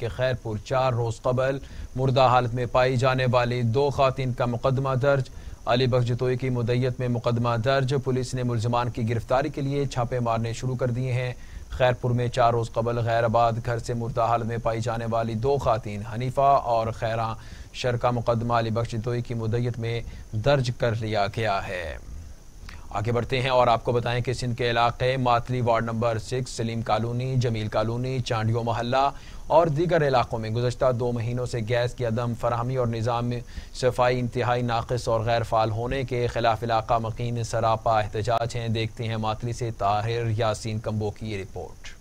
के खैरपुर 4 रोज कबल मुर्दा हालत में पाई जाने वाली 2 खातिन का मुकदमा दर्ज। अली बख्श जतोई की मुद्दत में मुकदमा दर्ज। पुलिस ने मुलजमान की गिरफ्तारी के लिए छापे मारने शुरू कर दिए हैं। खैरपुर में 4 रोज कबल गैराबाद घर से मुर्दा हालत में पाई जाने वाली 2 खातिन हनीफा और खैरा शर का मुकदमा अली बख्श जतोई की मुद्दत में दर्ज कर लिया गया है। आगे बढ़ते हैं और आपको बताएं कि सिंध के इलाके Matli ward number 6, Salim colony, Jamil colony, Chandio मोहल्ला और दीगर इलाकों में गुज़श्ता 2 महीनों से गैस की अदम फराहमी और निज़ाम सफाई इंतहाई नाक़िस और गैर फाल होने के खिलाफ इलाका मकीन सरापा एहतजाज हैं। देखते हैं मातली से ताहिर यासीन कम्बो की ये report.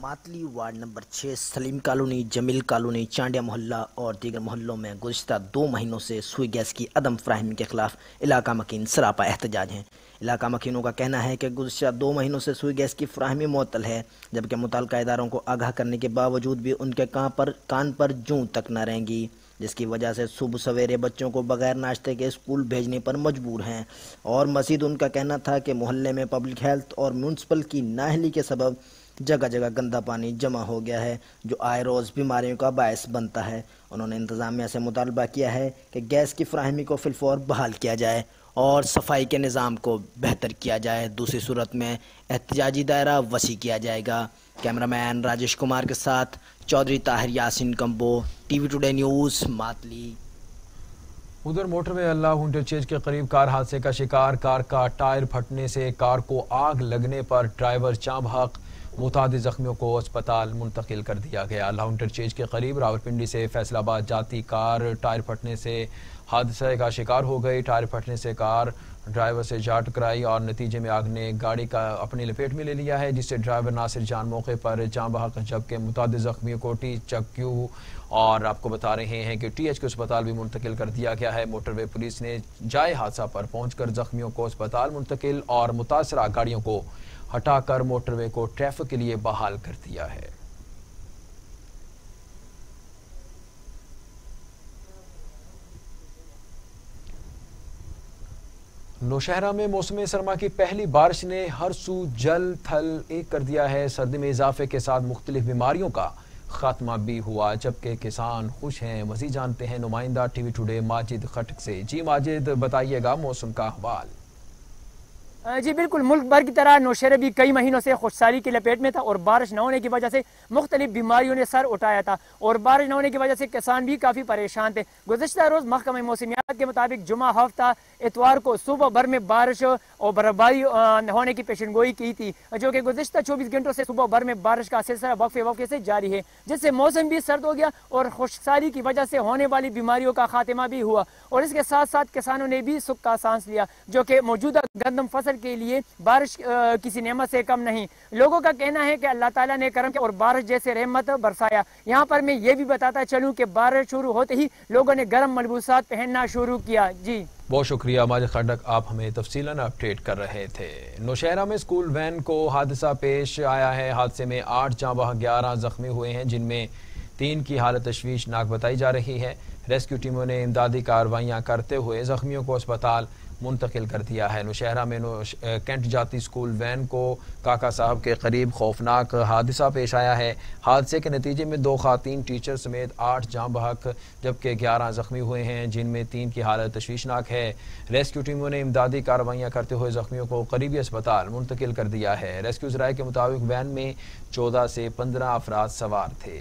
Matli ward number 6, Salim colony, Jamil colony, Chandia मोहल्ला और दीगर मोहल्लों में गुज़श्ता 2 महीनों से सुई गैस की अदम फराहमी के खिलाफ इलाका मकीन सरापा एहतजाज हैं। इलाका मकीनों का कहना है कि गुज़श्ता 2 महीनों से सुई गैस की फराहमी मुअत्तल है, जबकि मुतल्लिका इदारों को आगाह करने के बावजूद भी उनके कान पर जूं तक न रहेंगी, जिसकी वजह से सुबह सवेरे बच्चों को बगैर नाश्ते के स्कूल भेजने पर मजबूर हैं। और मज़ीद उनका कहना था कि मोहल्ले में पब्लिक हेल्थ और म्यूनसिपल की नाअहली के सबब जगह जगह गंदा पानी जमा हो गया है, जो आए रोज़ बीमारियों का बायस बनता है। उन्होंने इंतज़ामिया से मुतालबा किया है कि गैस की फराहमी को फिलफौर बहाल किया जाए और सफाई के निज़ाम को बेहतर किया जाए। दूसरी सूरत में एहतजाजी दायरा वसी किया जाएगा। कैमरामैन राजेश कुमार के साथ Chaudhry Tahir Yasin Kamboh, TV today news, Matli. उधर मोटरवे अल्लाह इंटरचेंज के करीब कार हादसे का शिकार। कार का टायर फटने से कार को आग लगने पर ड्राइवर चाँ बहक, मुतादिद जख्मियों को अस्पताल मुंतकिल कर दिया गया। अल्लाह इंटरचेंज के करीब रावलपिंडी से फैसलाबाद जाती कार टायर फटने से हादसे का शिकार हो गई। टायर फटने से कार ड्राइवर से जा टकराई और नतीजे में आग ने गाड़ी का अपनी लपेट में ले लिया है, जिससे ड्राइवर नासिर जान मौके पर जाँ बहक, जबकि मुतादिद जख्मियों को चक्यू और आपको बता रहे हैं कि TH अस्पताल भी मुंतकिल कर दिया गया है। मोटरवे पुलिस ने जाए हादसा पर पहुंचकर जख्मियों को अस्पताल मुंतकिल और मुतासरा गाड़ियों को हटाकर मोटरवे को ट्रैफिक के लिए बहाल कर दिया है। नौशहरा में मौसम सरमा की पहली बारिश ने हर सू जल थल एक कर दिया है। सर्दी में इजाफे के साथ मुख्तलिफ बीमारियों का खात्मा भी हुआ, जबकि किसान खुश हैं। मज़ीद जानते हैं नुमाइंदा TV टुडे माजिद खटक से। जी माजिद, बताइएगा मौसम का अहवाल। जी बिल्कुल, मुल्क भर की तरह नौशहरा भी कई महीनों से खुशहाली की लपेट में था और बारिश न होने की वजह से मुख्तलिफ बीमारियों ने सर उठाया था और बारिश न होने की वजह से किसान भी काफ़ी परेशान थे। गुज़श्ता रोज़ महकमा मौसमियात के मुताबिक जुमा हफ्ता इतवार को सुबह भर में बारिश और बर्फबारी होने की पेशनगोई की थी, जो कि गुज़श्ता 24 घंटों से सुबह भर में बारिश का सिलसिला वक्फे वक्फे से जारी है, जिससे मौसम भी सर्द हो गया और खुशहाली की वजह से होने वाली बीमारियों का खात्मा भी हुआ। और इसके साथ साथ किसानों ने भी सुख का सांस लिया, जो कि मौजूदा गंदम फसल के लिए बारिश किसी नेमत से कम नहीं। लोगों का कहना है कि अल्लाह ताला ने करम किया और बारिश जैसे रहमत बरसाया। यहाँ पर मैं ये भी बताता चलूँ कि बारिश शुरू होते ही लोगों ने गर्म मलबूसात पहनना शुरू किया। जी बहुत शुक्रिया माजिद खटक, आप हमें तफसीलन अपडेट कर रहे थे। नौशहरा में स्कूल वैन को हादसा पेश आया है। हादसे में 8 जाँ बहक 11 जख्मी हुए हैं, जिनमें 3 की हालत तशवीशनाक बताई जा रही है। रेस्क्यू टीमों ने इमदादी कार्रवाइयाँ करते हुए जख्मियों को अस्पताल मुंतकिल कर दिया है। नौशहरा में कैंट जाती स्कूल वैन को काका साहब के करीब खौफनाक हादसा पेश आया है। हादसे के नतीजे में 2 खातीन टीचर समेत 8 जाँ बहक जबकि 11 जख्मी हुए हैं, जिनमें 3 की हालत तशवीशनाक है। रेस्क्यू टीमों ने इमदादी कार्रवाइयाँ करते हुए जख्मियों को करीबी अस्पताल मुंतकिल कर दिया है। रेस्क्यू ज़राए के मुताबिक वैन में 14 से 15 अफराद सवार थे।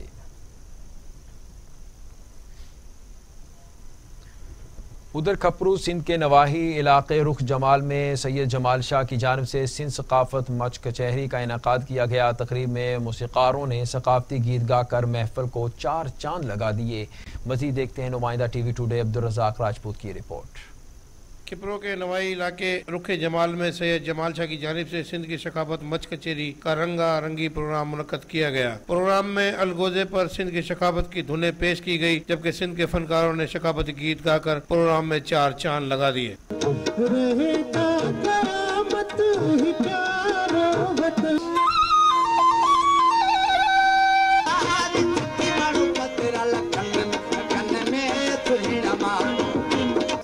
उधर खपरू सिंध के नवाही इलाके रुख जमाल में सैयद जमाल शाह की जानिब से सिंध सकाफत मच कचहरी का इनेकाद किया गया। तकरीब में मौसीकारों ने सकाफती गीत गाकर महफिल को 4 चांद लगा दिए। मज़ीद देखते हैं नुमाइंदा TV टुडे अब्दुल रज़ाक राजपूत की रिपोर्ट। खिपरो के नवाई इलाके रुखे जमाल में सैयद जमाल शाह की जानिब से सिंध की सकाफत मच कचेरी का रंगा रंगी प्रोग्राम मुनक्कद किया गया। प्रोग्राम में अलगोजे पर सिंध की सकाफत की धुनें पेश की गई, जबकि सिंध के फनकारों ने सकाफती गीत गाकर प्रोग्राम में 4 चांद लगा दिए।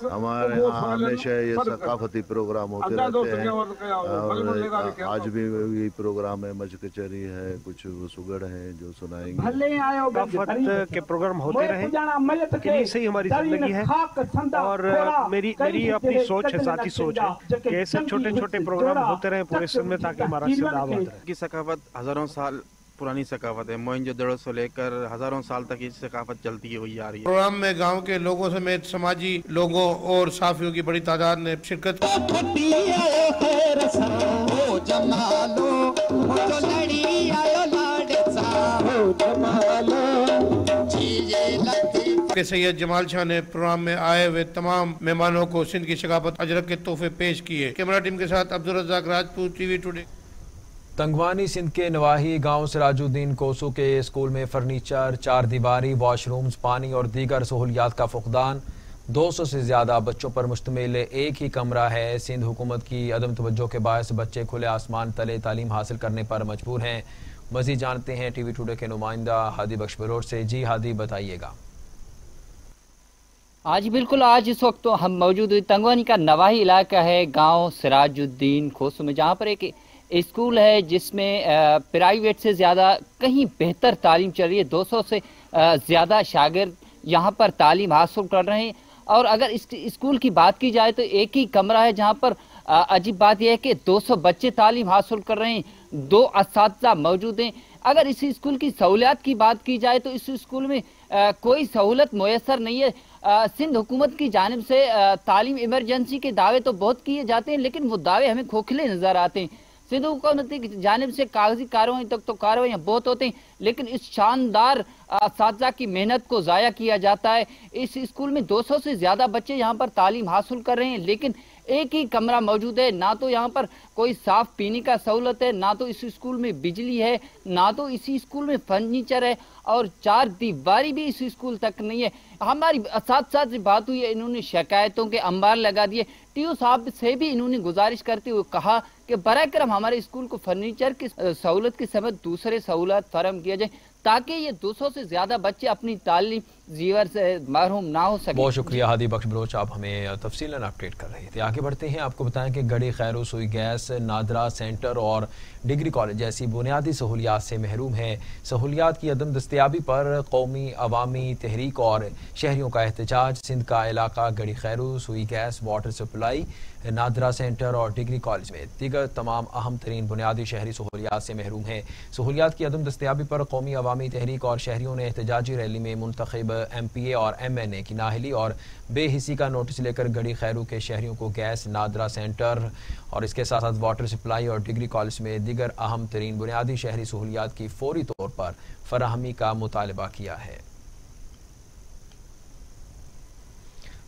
हमारे हमेशा ये सकाफती प्रोग्राम होते रहते हैं और आज भी यही प्रोग्राम है, मच कचहरी है, कुछ सुगड़ है जो सुनाएंगे। सकाफत के प्रोग्राम होते रहे, इन्हीं से ही हमारी जिंदगी है और मेरी अपनी सोच है, साथी सोच है कि ऐसे छोटे छोटे प्रोग्राम होते रहे पूरे सिंध में ताकि हमारा सिंध आबाद रहे। की सकाफत हजारों साल पुरानी सकाफत है, मोहनजोदड़ो से लेकर हजारों साल तक ये सकाफत चलती हुई आ रही है। प्रोग्राम में गांव के लोगों समेत समाजी लोगों और साफियों की बड़ी तादाद ने शिरकत की। सैयद जमाल शाह ने प्रोग्राम में आए हुए तमाम मेहमानों को सिंध की सकाफत अजरक के तोहफे पेश किए। कैमरा टीम के साथ अब्दुल रज़ाक राजपूत, टीवी टुडे। तंगवानी सिंध के नवाही गांव सिराजुद्दीन कोसू के स्कूल में फर्नीचर, चार दीवारी, वॉशरूम्स, पानी और दीगर सहूलियात का फुकदान। 200 से ज्यादा बच्चों पर मुश्तमिल एक ही कमरा है। सिंध हुकूमत की अदम तवज्जो के बायस बच्चे खुले आसमान तले तालीम हासिल करने पर मजबूर हैं। मजीद जानते हैं टीवी टुडे के नुमाइंदा हादी बख्श बलोच से। जी हादी, बताइएगा। आज बिल्कुल, आज इस वक्त तो हम मौजूद हुई तंगवानी का नवाही इलाका है, गांव सिराजुद्दीन कोसू में, जहां पर एक स्कूल है जिसमें प्राइवेट से ज़्यादा कहीं बेहतर तालीम चल रही है। 200 से ज़्यादा शागिर्द यहाँ पर तालीम हासिल कर रहे हैं। और अगर इस स्कूल की बात की जाए तो एक ही कमरा है जहाँ पर अजीब बात यह है कि 200 बच्चे तालीम हासिल कर रहे हैं, 2 असातिज़ा मौजूद हैं। अगर इस स्कूल की सहूलियात की बात की जाए तो इस स्कूल में कोई सहूलत मुयसर नहीं है। सिंध हुकूमत की जानिब से तालीम इमरजेंसी के दावे तो बहुत किए जाते हैं, लेकिन वो दावे हमें खोखले नज़र आते हैं। सिंध हुकूमत की जानिब से कागजी कार्रवाई तक तो कार्रवाइयाँ बहुत होती हैं, लेकिन इस शानदार असातिज़ा की मेहनत को ज़ाया किया जाता है। इस स्कूल में 200 से ज़्यादा बच्चे यहाँ पर तालीम हासिल कर रहे हैं, लेकिन एक ही कमरा मौजूद है। ना तो यहाँ पर कोई साफ़ पीने का सहूलत है, ना तो इस स्कूल में बिजली है, ना तो इसी स्कूल में फर्नीचर है, और 4 दीवारी भी इस स्कूल तक नहीं है। हमारी साथ साथ से बात हुई है, इन्होंने शिकायतों के अंबार लगा दिए। टीओ साहब से भी इन्होंने गुजारिश करते हुए कहा कि बराए करम हमारे स्कूल को फर्नीचर की सहूलत के समेत दूसरे सहूलत फराहम किया जाए ताकि ये 200 से ज्यादा बच्चे अपनी तालीम जीवर से महरूम ना हो सके। बहुत शुक्रिया हादी बख्श बलोच, आप हमें तफसीलन अपडेट कर रहे थे। आगे बढ़ते हैं, आपको बताएं कि गढ़ी खैरो सुई गैस, नादरा सेंटर और डिग्री कॉलेज जैसी बुनियादी सहूलियात से महरूम है। सहूलियात की अदम दस्तियाबी पर कौमी अवामी तहरीक और शहरियों का एहतजाज। सिंध का इलाका गढ़ी खैरो सुई gas, water supply, NADRA centre और डिग्री कॉलेज में दीगर तमाम अहम तरीन बुनियादी शहरी सहूलियात से महरूम है। सहूलियात की अदम दस्तियाबी पर कौमी अवामी तहरीक और शहरियों ने एहतजाजी रैली में मुंतखब MPA और MNA की नाहली और बेहिसी का नोटिस लेकर गढ़ी खैरू के शहरियों को गैस, नादरा सेंटर और इसके साथ साथ वाटर सप्लाई और डिग्री कॉलेज में दीगर अहम तरीन बुनियादी शहरी सहूलियात की फौरी तौर पर फराहमी का मुतालबा किया है।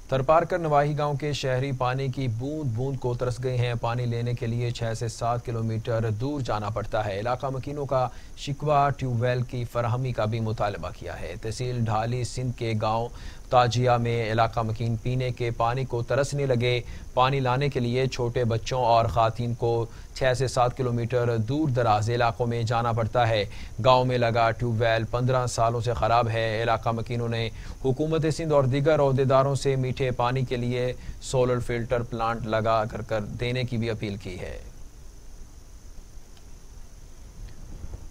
तरपारकर नवाही गांव के शहरी पानी की बूंद बूंद को तरस गए हैं। पानी लेने के लिए 6 से 7 किलोमीटर दूर जाना पड़ता है। इलाका मकीनों का शिकवा ट्यूबवेल की फराहमी का भी मुतालबा किया है। तहसील ढाली सिंध के गांव ताजिया में इलाका मकीन पीने के पानी को तरसने लगे। पानी लाने के लिए छोटे बच्चों और खातीन को 6 से 7 किलोमीटर दूर दराज इलाकों में जाना पड़ता है। गांव में लगा ट्यूबवेल 15 सालों से ख़राब है। इलाका मकीनों ने हुकूमत सिंध और दीगर अहदेदारों से मीठे पानी के लिए सोलर फिल्टर प्लांट लगा कर देने की भी अपील की है।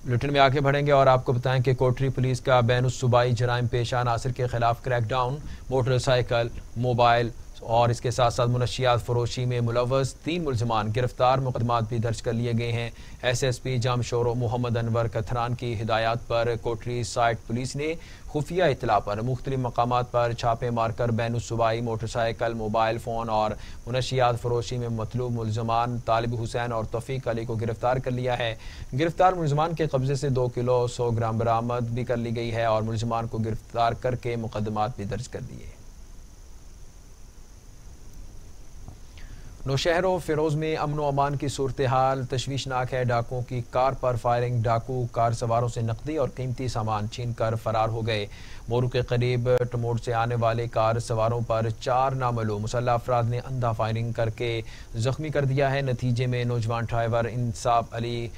बुलेटिन में आगे बढ़ेंगे और आपको बताएं कि कोटरी पुलिस का बैनुस सूबाई जराइम पेशा नासिर के खिलाफ क्रैकडाउन। मोटरसाइकिल, मोबाइल और इसके साथ साथ मुनशियात फरोशी में मुलव्वस 3 मुलजमान गिरफ्तार। मुकदमात भी दर्ज कर लिए गए हैं। SSP जामशोर मोहम्मद अनवर कथरान की हिदायत पर कोटरी साइट पुलिस ने खुफिया इतला पर मुख्तलिफ मकामात पर छापे मारकर बैनुस सूबाई मोटरसाइकिल, मोबाइल फ़ोन और मुनशियात फरोशी में मतलूब मुलजमान तालिब हुसैन और तौफीक अली को गिरफ्तार कर लिया है। गिरफ्तार मुलजमान के कब्जे से 2 किलो 100 ग्राम बरामद भी कर ली गई है और मुलजमान को गिरफ्तार करके मुकदमात भी दर्ज कर दिए। नौशहर और फिरोज में अमन व अमान की सूरत हाल तशवीशनाक है। डाकुओं की कार पर फायरिंग। डाकू कार सवारों से नकदी और कीमती सामान छीन कर फरार हो गए। मोरू के करीब टमोट से आने वाले कार सवारों पर 4 नामालूम मुसल्लह अफराद ने अंधा फायरिंग करके जख्मी कर दिया है। नतीजे में नौजवान ड्राइवर इंसाफ अली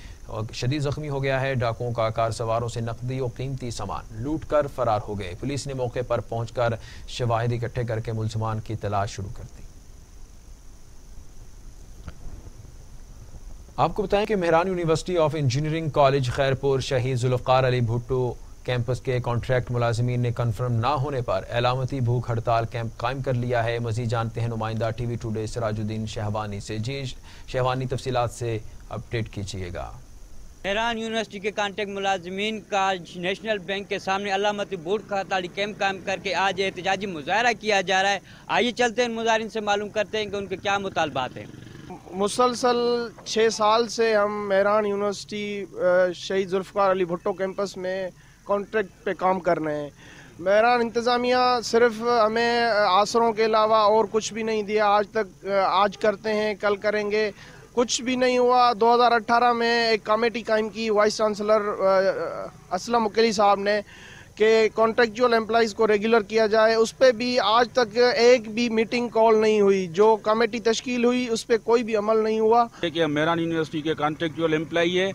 शदीद जख्मी हो गया है। डाकुओं का कार सवारों से नकदी और कीमती सामान लूट कर फरार हो गए। पुलिस ने मौके पर पहुंचकर शवाहिद इकट्ठे करके मुलजमान की तलाश शुरू कर दी। आपको बताएं कि Mehran university of engineering college Khairpur शहीद जुल्फ़कार अली भुट्टो कैंपस के कॉन्ट्रैक्ट मुलाजिमीन ने कन्फर्म ना होने पर एलामती भूख हड़ताल कैंप कायम कर लिया है। मजीद जानते हैं नुमाइंदा टीवी टुडे सिराजुद्दीन शहवानी से। जी शहवानी, तफसीलात से अपडेट कीजिएगा। मेहरान यूनिवर्सिटी के कॉन्ट्रैक्ट मुलाजमीन का नेशनल बैंक के सामने अलामती भूख हड़ताल कैंप कायम करके आज एहतजाजी मुजाहरा किया जा रहा है। आइए चलते हैं मुजाहिरीन से मालूम करते हैं कि उनके क्या मुतालबात हैं। मुसलसल 6 साल से हम मेहरान यूनिवर्सिटी शहीद जुल्फ़कार अली भुट्टो कैंपस में कॉन्ट्रैक्ट पे काम कर रहे हैं। मेहरान इंतज़ामिया सिर्फ हमें आसरों के अलावा और कुछ भी नहीं दिया आज तक। आज करते हैं, कल करेंगे, कुछ भी नहीं हुआ। 2018 में एक कमेटी कायम की वाइस चांसलर असलम मुकेली साहब ने कि कॉन्ट्रेक्चुअल एम्प्लॉइज़ को रेगुलर किया जाए, उस पर भी आज तक एक भी मीटिंग कॉल नहीं हुई। जो कमेटी तश्कील हुई उस पर कोई भी अमल नहीं हुआ। देखिए, हम मेहरान यूनिवर्सिटी के कॉन्ट्रेक्चुअल एम्प्लॉई है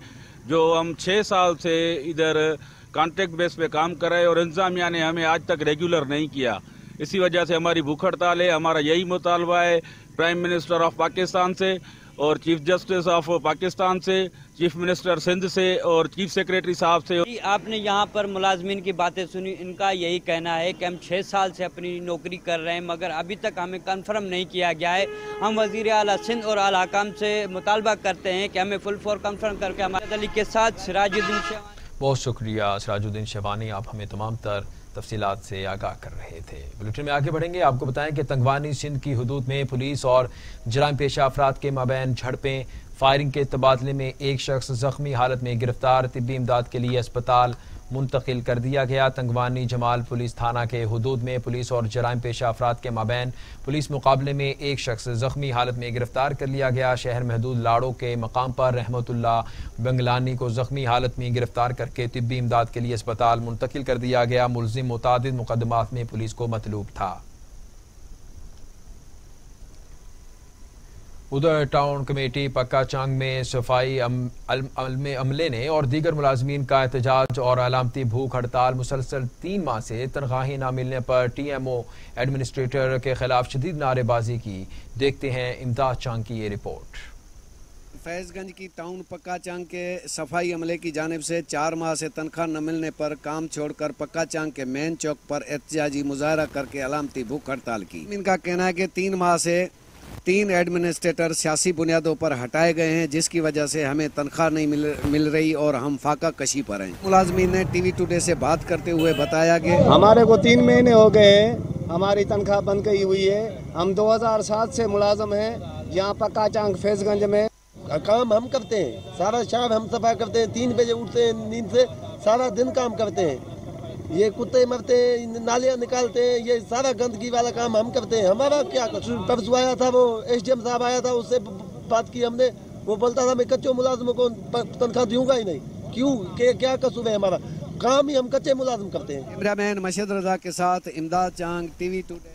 जो हम 6 साल से इधर कॉन्ट्रैक्ट बेस पे काम कर रहे हैं और इंतजामिया ने हमें आज तक रेगुलर नहीं किया। इसी वजह से हमारी भूख हड़ताल है। हमारा यही मुतालबा है प्राइम मिनिस्टर ऑफ पाकिस्तान से और चीफ जस्टिस ऑफ पाकिस्तान से, चीफ मिनिस्टर सिंध से और चीफ सेक्रेटरी साहब से। आपने यहाँ पर मुलाजमीन की बातें सुनी। इनका यही कहना है कि हम 6 साल से अपनी नौकरी कर रहे हैं मगर अभी तक हमें कंफर्म नहीं किया गया है। हम वज़ीर आला सिंध और आला हकाम से मुतालबा करते हैं कि हमें फुल फॉर कंफर्म करके हमारे अली के साथ सिराजुद्दीन शहवानी। बहुत शुक्रिया सिराजुद्दीन शहवानी, आप हमें तमाम तर तफसीलात से आगाह कर रहे थे। बुलेटिन में आगे बढ़ेंगे। आपको बताएं कि तंगवानी सिंध की हुदूद में पुलिस और जराइम पेशा अफराद के माबैन झड़पें, फायरिंग के तबादले में एक शख्स जख्मी हालत में गिरफ्तार, तिब्बी इमदाद के लिए अस्पताल मुंतकिल कर दिया गया। तंगवानी जमाल पुलिस थाना के हुदूद में पुलिस और जराइम पेशा अफराद के माबैन पुलिस मुकाबले में एक शख्स जख्मी हालत में गिरफ्तार कर लिया गया। शहर महदूद लाड़ो के मकाम पर रहमतुल्लाह बंगलानी को जख्मी हालत में गिरफ्तार करके तिब्बी इमदाद के लिए अस्पताल मुंतकिल कर दिया गया। मुलजिम मुतादिद मुकदमात में पुलिस को मतलूब था। उधर टाउन कमेटी पक्का चांग में सफाई अमले ने और दीगर मुलाजमीन का एहतजाज और अलामती भूख हड़ताल मुसलसल 3 माह से तनख्वाहें न मिलने पर TMO एडमिनिस्ट्रेटर के खिलाफ शदीद नारेबाजी की। देखते हैं इमदाद चांग की ये रिपोर्ट। फैज़गंज की टाउन पक्का चांग के सफाई अमले की जानिब से 4 माह से तनख्वाह न मिलने पर काम छोड़कर पक्का चांग के मेन चौक पर एहतजाजी मुजाहरा करके अलामती भूख हड़ताल की। इनका कहना है कि 3 माह से 3 एडमिनिस्ट्रेटर सियासी बुनियादों पर हटाए गए हैं जिसकी वजह से हमें तनख्वाह नहीं मिल रही और हम फाका कशी पर हैं। मुलाजमीन ने टीवी टुडे से बात करते हुए बताया कि हमारे को 3 महीने हो गए हैं, हमारी तनख्वाह बंद गई हुई है। हम 2007 से मुलाजम हैं यहाँ पक्का चांग फैज़गंज में। काम हम करते हैं, सारा शाम हम सफाई करते हैं, 3 बजे उठते हैं नींद से, सारा दिन काम करते हैं। ये कुत्ते मरते हैं, नालियाँ निकालते हैं, ये सारा गंदगी वाला काम हम करते हैं। हमारा क्या परसों आया था वो SDM साहब आया था, उससे बात की हमने। वो बोलता था मैं कच्चे मुलाजिमों को तनख्वाह दूंगा ही नहीं। क्यों? क्या कसूर है? हमारा काम ही हम कच्चे मुलाजिम करते हैं। कैमरामैन मशहद रजा के साथ इमदाद चांग, टीवी टुडे।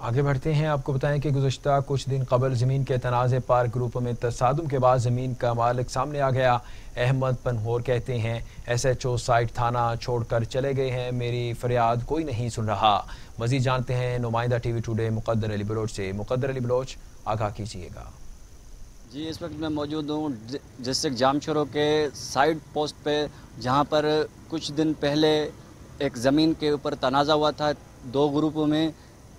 आगे बढ़ते हैं। आपको बताएं कि गुज़श्ता कुछ दिन कबल ज़मीन के तनाज़े पर ग्रुपों में तसादुम के बाद ज़मीन का मालिक सामने आ गया। अहमद पनहोर कहते हैं SHO साइट थाना छोड़कर चले गए हैं, मेरी फरियाद कोई नहीं सुन रहा। मज़ीद जानते हैं नुमाइंदा टीवी टुडे मुक़द्दर अली बलोच से। मुक़द्दर अली बलोच, आगाह कीजिएगा। जी, इस वक्त मैं मौजूद हूँ डिस्ट्रिक्ट जामशोरो के साइड पोस्ट पे, जहाँ पर कुछ दिन पहले एक ज़मीन के ऊपर तनाज़ा हुआ था 2 ग्रुपों में।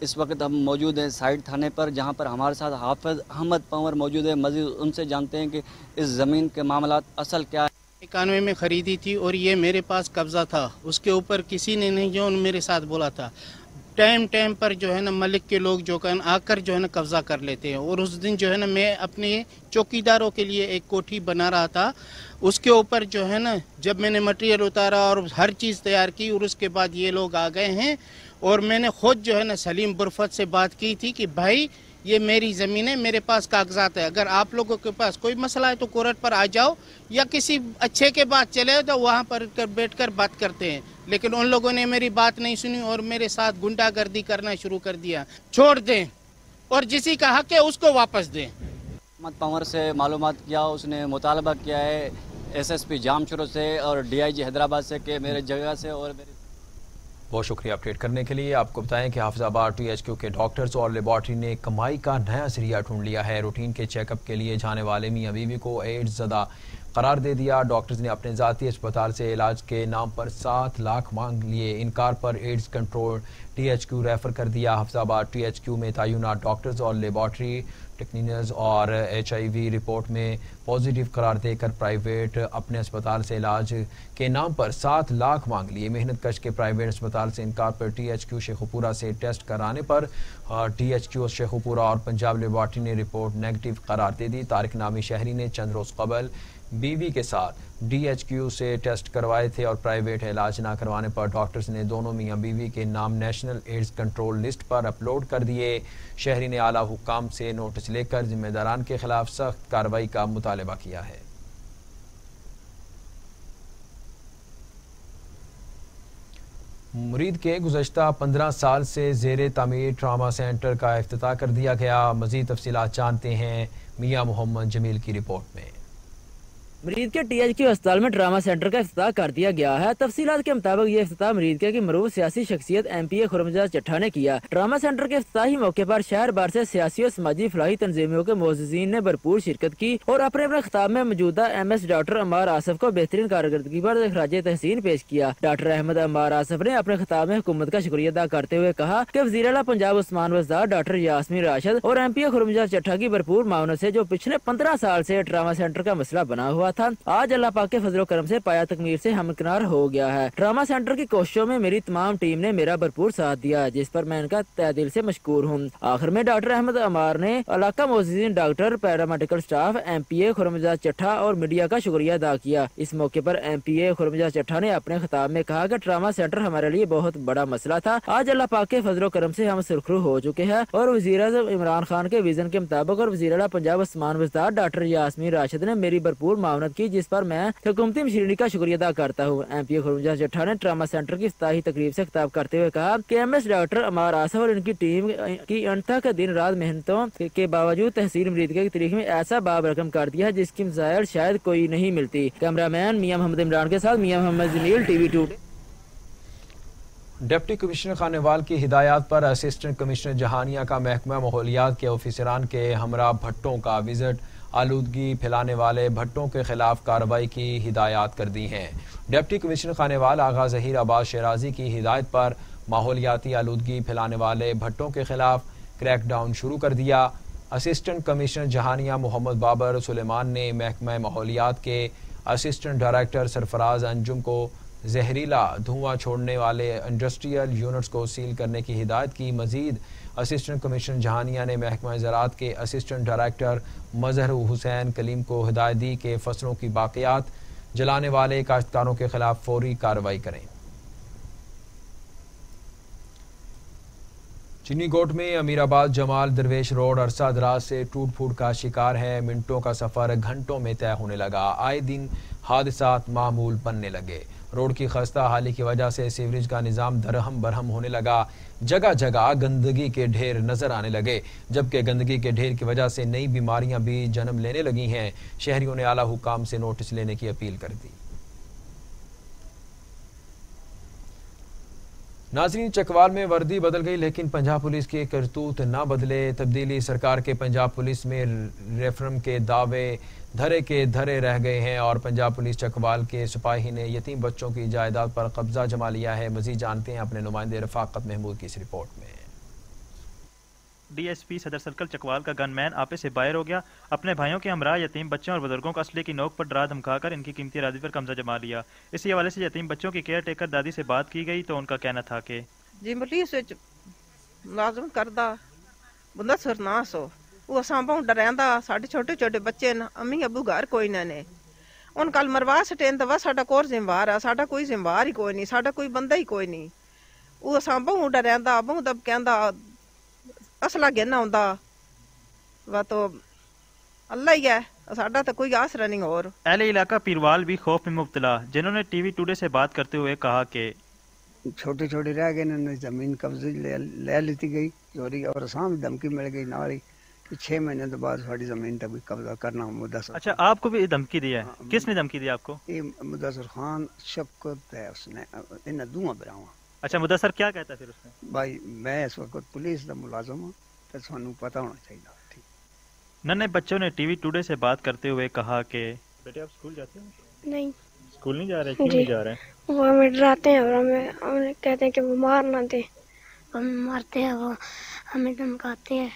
इस वक्त हम मौजूद हैं साइड थाने पर, जहां पर हमारे साथ हाफिज अहमद पंवर मौजूद है। मज़ीद उनसे जानते हैं कि इस ज़मीन के मामला असल क्या है। 91 में ख़रीदी थी और ये मेरे पास कब्ज़ा था, उसके ऊपर किसी ने नहीं जो मेरे साथ बोला था। टाइम पर जो है ना मलिक के लोग जो आकर जो है ना कब्ज़ा कर लेते हैं। और उस दिन जो है ना मैं अपने चौकीदारों के लिए एक कोठी बना रहा था, उसके ऊपर जो है ना जब मैंने मटेरियल उतारा और हर चीज़ तैयार की और उसके बाद ये लोग आ गए हैं। और मैंने खुद जो है ना सलीम बुरफत से बात की थी कि भाई ये मेरी ज़मीन है, मेरे पास कागजात है, अगर आप लोगों के पास कोई मसला है तो कोर्ट पर आ जाओ या किसी अच्छे के बात चले तो वहाँ पर बैठकर बात करते हैं। लेकिन उन लोगों ने मेरी बात नहीं सुनी और मेरे साथ गुंडागर्दी करना शुरू कर दिया। छोड़ दें और जिसी का हक है उसको वापस दें। अहमद पंवर से मालूमात किया, उसने मुतालबा किया है SSP जामशोरो से और DIG हैदराबाद से कि मेरे जगह से और मेरे बहुत शुक्रिया अपडेट करने के लिए। आपको बताएं कि हाफिजाबाद THQ के डॉक्टर्स और लेबॉर्ट्री ने कमाई का नया जरिया ढूंढ लिया है। रूटीन के चेकअप के लिए जाने वाले मियां बीवी को एड्स ज़दा करार दे दिया। डॉक्टर्स ने अपने ज़ाती अस्पताल से इलाज के नाम पर 7 लाख मांग लिए। इनकार पर एड्स कंट्रोल THQ रेफर कर दिया। हाफिजाबाद THQ में तैनात डॉक्टर्स और लेबॉर्ट्री टेक्नीशियंस और HIV रिपोर्ट में पॉजिटिव करार देकर प्राइवेट अपने अस्पताल से इलाज के नाम पर 7 लाख मांग लिए। मेहनत कश के प्राइवेट अस्पताल से इनकार पर THQ शेखुपुरा से टेस्ट कराने पर THQ शेखुपुरा और पंजाब लेबॉर्ट्री ने रिपोर्ट नेगेटिव करार दे दी। तारिक नामी शहरी ने चंद रोज कबल बीवी के साथ DHQ से टेस्ट करवाए थे और प्राइवेट इलाज ना करवाने पर डॉक्टर्स ने दोनों मियां बीवी के नाम नेशनल एड्स कंट्रोल लिस्ट पर अपलोड कर दिए। शहरी ने आला हुक्काम से नोटिस लेकर जिम्मेदारान के खिलाफ सख्त कार्रवाई का मुतालबा किया है। मुरीद के गुज़श्ता 15 साल से ज़ेरे तामीर ट्रामा सेंटर का इफ्तिताह कर दिया गया। मज़ीद तफसीलात जानते हैं मियां मोहम्मद जमील की रिपोर्ट में। मरीद के THQ अस्पताल में ट्रामा सेंटर का इफ्तिताह कर दिया गया है। तफसीलात के मुताबिक ये इफ्तिताह मरीद के मरूफ सियासी शख्सियत MPA खुर्रमजाद चट्ठा ने किया। ट्रामा सेंटर के इफ्तिताही मौके पर शहर भर से सियासी और समाजी फलाही तंजीमों के मोअज़्ज़िज़ीन ने भरपूर शिरकत की और अपने अपने खिताब में मौजूदा MS डॉक्टर अम्मार आसिफ को बेहतरीन कारकर्दगी पर खराज तहसीन पेश किया। डॉक्टर अहमद अम्मार आसिफ ने अपने खिताब में हुकूमत का शुक्रिया अदा करते हुए कहा कि वज़ीर आला पंजाब उस्मान वज़दार डॉक्टर यास्मीन राशिद और MPA खुर्रमजाद चट्ठा की भरपूर मावनत से जो पिछले 15 साल से ट्रामा सेंटर का मसला बना हुआ था, आज अल्लाह पाक के फजलो करम से पाया तकमीर से हमकिनार हो गया है। ट्रामा सेंटर की कोशिशों में मेरी तमाम टीम ने मेरा भरपूर साथ दिया, जिस पर मैं इनका तहे दिल से मशकूर हूँ। आखिर में डॉक्टर अहमद अमार ने इलाका मोअज़्ज़िज़ीन, doctor, paramedical staff, MPA Khurramzad Chattha और मीडिया का शुक्रिया अदा किया। इस मौके पर MPA खुर्रमजाद चट्ठा ने अपने खिताब में कहा कि ट्रामा सेंटर हमारे लिए बहुत बड़ा मसला था। आज अल्लाह पाक के फजलो करम से हम सुरखरू हो चुके हैं और वज़ीर आज़म इमरान खान के विजन के मुताबिक और वज़ीर आला पंजाब उस्मान वज़दार डॉक्टर यास्मीन राशिद ने मेरी भरपूर मावनत की, जिस पर मैं हुकूमती मशीनरी का शुक्रिया अदा करता हूँ। MPA खुर्रमजाद चट्ठा ने ट्रामा सेंटर की इफ्तिताही तकरीब से खिताब करते हुए कहा कि MS डॉक्टर अमार आसिफ और इनकी टीम की अंत तक दिन रात मेहनतों के बावजूद तहसील मरीद के तारीख में ऐसा बाब रकम कर दिया है जिसकी मिसाल शायद कोई नहीं मिलती। कैमरामैन मियां मोहम्मद इमरान के साथ Mian Mohammad Jamil, TV 2। Deputy commissioner Khanewal की हिदायत पर असिस्टेंट कमिश्नर जहानिया का महकमा माहौलियात के ऑफिसरान के हमरा भट्टों का विजिट आलूदगी फैलाने वाले भट्टों के खिलाफ कार्रवाई की हिदायत कर दी हैं। डिप्टी कमिश्नर खानेवाल आगा ज़हीर अब्बास शराजी की हिदायत पर माहौलियाती आलूदगी फैलाने वाले भट्टों के खिलाफ क्रैकडाउन शुरू कर दिया। असिस्टेंट कमिश्नर जहानिया मोहम्मद बाबर सुलेमान ने महकमा माहौलियात के असिस्टेंट डायरेक्टर सरफराज अंजुम को जहरीला धुआं छोड़ने वाले इंडस्ट्रियल यूनिट्स को सील करने की हिदायत की। मजीद असिस्टेंट कमिश्नर जहानिया ने महकमा ज़राअत के असिस्टेंट डायरेक्टर मजहर हुसैन कलीम को हिदायत दी कि फसलों की बाक़ियात जलाने वाले काश्तकारों के खिलाफ फौरी कार्रवाई करें। चिन्नीकोट में अमीराबाद जमाल दरवेश रोड अरसा दराज से टूट फूट का शिकार है। मिनटों का सफर घंटों में तय होने लगा। आए दिन हादसात मामूल बनने लगे। रोड की खस्ता हाली की वजह से सीवरेज का निज़ाम दरहम बरहम होने लगा। जगह जगह गंदगी के ढेर नजर आने लगे, जबकि गंदगी के ढेर की वजह से नई बीमारियां भी जन्म लेने लगी हैं। शहरियों ने आला हुकाम से नोटिस लेने की अपील कर दी। नाज़रीन, चकवाल में वर्दी बदल गई लेकिन पंजाब पुलिस के करतूत न बदले। तब्दीली सरकार के पंजाब पुलिस में रेफरम के दावे धरे के धरे रह गए हैं और पंजाब पुलिस चकवाल के सिपाही ने यतीम बच्चों की जायदाद पर कब्जा जमा लिया है। मजीद जानते हैं अपने नुमाइंदे रफाकत महमूद की इस रिपोर्ट में। DSP सदर सर्कल चकवाल का गनमैन आपे से बाहर हो गया। अपने भाइयों के हमरा यतीम बच्चों और बुजुर्गों को असले की नोक पर डरा धमकाकर इनकी कीमती अरादी पर कब्जा जमा लिया। इसी हवाले से यतीम बच्चों की केयर टेकर दादी से बात की गई तो उनका कहना था कि जी पुलिस मुलाजम करदा बंदा सरनास हो वो सांभों डरैंदा साढ़े छोटे छोटे बच्चे न अम्मी अबू घर कोई ना ने उन कल मरवा सटेन दवा साडा कोर जिम्मेवार है साडा कोई जिम्मेवार ही कोई नहीं साडा कोई बंदा ही कोई नहीं वो सांभों डरैंदा अबू दब कहंदा असला गिना आंदा वा तो अल्लाह ही है साडा तो कोई आसरा नहीं। और अहले इलाका पीरवाल भी खौफ में मुब्तला, जिन्होंने TV टुडे से बात करते हुए कहा कि छोटे छोटे रह गए, जमीन कब्जे ले लेती गई चोरी और सामने धमकी मिल गई नाली कि 6 महीने के बाद साड़ी जमीन तक भी कब्जा करना। मुदस्सर अच्छा, आपको भी धमकी दी है? किसने धमकी दी आपको? ये मुदस्सर खान शफकत है, उसने इन दुआ बरावा। अच्छा मुदस्सर क्या कहता है फिर उसने? भाई मैं इस वक्त पुलिस का मुलाजिम हूँ, तो सानू पता होना चाहिए। ठीक। नन्हे बच्चों ने टीवी टुडे से बात करते हुए कहा कि बेटे आप स्कूल जाते हैं? नहीं। स्कूल नहीं जा रहे? क्यों नहीं जा रहे? वो हमें डराते हैं और हमें कहते हैं कि वो मार ना दे, हम मारते हैं, वो हमें धमकाते हैं।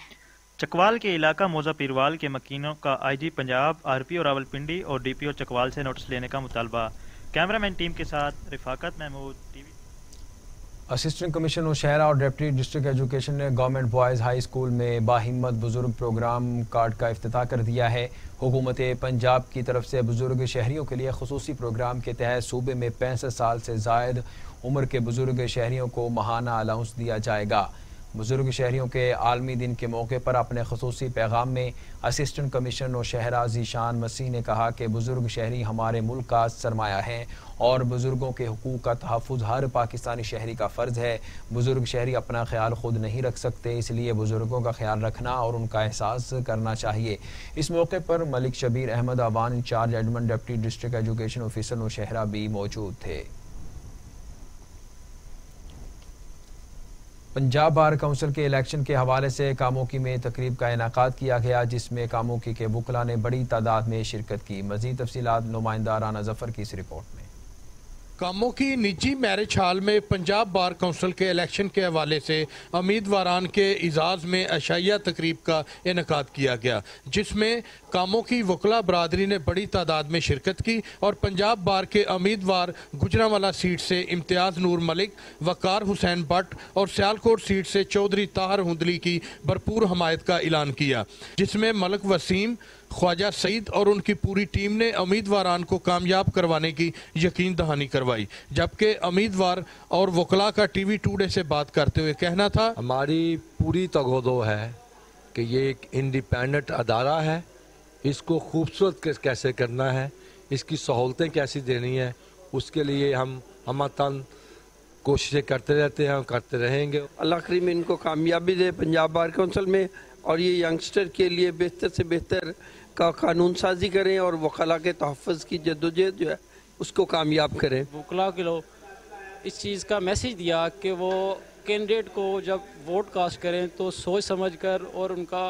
चकवाल के इलाका मौजा पीरवाल के मकीनों का आईजी पंजाब, आरपीओ रावलपिंडी और डीपीओ चकवाल से नोटिस लेने का मुतालबा। कैमरामैन टीम के साथ Rifaqat Mahmood, TV. Assistant commissioner Nowshera और डिप्टी डिस्ट्रिक्ट एजुकेशन ने गवर्नमेंट बॉयज़ हाई स्कूल में बाहिम्मत बुजुर्ग प्रोग्राम कार्ड का इफ्तिताह कर दिया है। हुकूमत पंजाब की तरफ से बुजुर्ग शहरियों के लिए खुसूसी प्रोग्राम के तहत सूबे में 65 साल से जायद उम्र के बुजुर्ग शहरियों को माहाना अलाउंस दिया जाएगा। बुजुर्ग शहरियों के आलमी दिन के मौके पर अपने खुसूसी पैगाम में असिस्टेंट कमिश्नर नौशहरा ज़ीशान मसीह ने कहा कि बुजुर्ग शहरी हमारे मुल्क का सरमाया है और बुजुर्गों के हुकूक का तहफ़्फ़ुज़ हर पाकिस्तानी शहरी का फ़र्ज़ है। बुजुर्ग शहरी अपना ख्याल खुद नहीं रख सकते, इसलिए बुजुर्गों का ख्याल रखना और उनका एहसास करना चाहिए। इस मौके पर Malik Shabbir Ahmad Awan in-charge admin deputy district education officer Nowshera भी मौजूद थे। पंजाब बार काउंसिल के इलेक्शन के हवाले से कामोकी में तकरीब का इनाकाद किया गया, जिसमें कामोकी के वुकला ने बड़ी तादाद में शिरकत की। मज़ीद तफसीलात नुमाइंदा राना जफर की इस रिपोर्ट में। कामोकी निजी मैरिज हॉल में पंजाब बार काउंसिल के इलेक्शन के हवाले से उम्मीदवारान के इजाज़ में अशाइया तकरीब का इनकाद किया गया, जिसमें कामोकी वकला बरादरी ने बड़ी तादाद में शिरकत की और पंजाब बार के उम्मीदवार गुजरांवाला सीट से इम्तियाज़ नूर मलिक, वकार हुसैन भट्ट और सियालकोट सीट से चौधरी ताहर हुंदली की भरपूर हमायत का ऐलान किया, जिसमें मलिक वसीम, ख्वाजा सईद और उनकी पूरी टीम ने उम्मीदवारान को कामयाब करवाने की यकीन दहानी करवाई। जबकि उम्मीदवार और वकला का टीवी टुडे से बात करते हुए कहना था, हमारी पूरी तगोदो है कि ये एक इंडिपेंडेंट अदारा है, इसको खूबसूरत कैसे करना है, इसकी सहूलतें कैसी देनी है, उसके लिए हम हमतन कोशिशें करते रहते हैं और करते रहेंगे। अल्लाह करीम इनको कामयाबी दे पंजाब बार काउंसिल में और ये यंगस्टर के लिए बेहतर से बेहतर का कानून साजी करें और वकला के तहफ़्फ़ुज़ की जद्दोजहद जो है उसको कामयाब करें। वकला के लोग इस चीज़ का मैसेज दिया कि वो कैंडिडेट को जब वोट कास्ट करें तो सोच समझ कर और उनका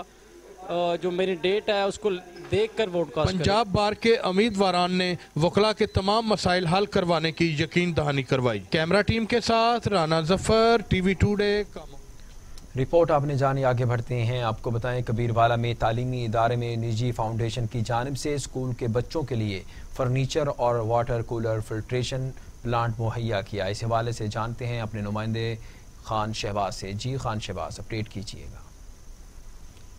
जो मैंडेट है उसको देख कर वोट कास्ट करें। पंजाब बार के उम्मीदवारान ने वकला के तमाम मसाइल हल करवाने की यकीन दहानी करवाई। कैमरा टीम के साथ Rana Zafar, TV today. Report आपने जानी, आगे बढ़ते हैं। आपको बताएं कबीरवाला में तालीमी इदारे में निजी फाउंडेशन की जानिब से स्कूल के बच्चों के लिए फर्नीचर और वाटर कूलर फिल्ट्रेशन प्लांट मुहैया किया। इस हवाले से जानते हैं अपने नुमाइंदे खान शहबाज से। जी खान शहबाज, अपडेट कीजिएगा।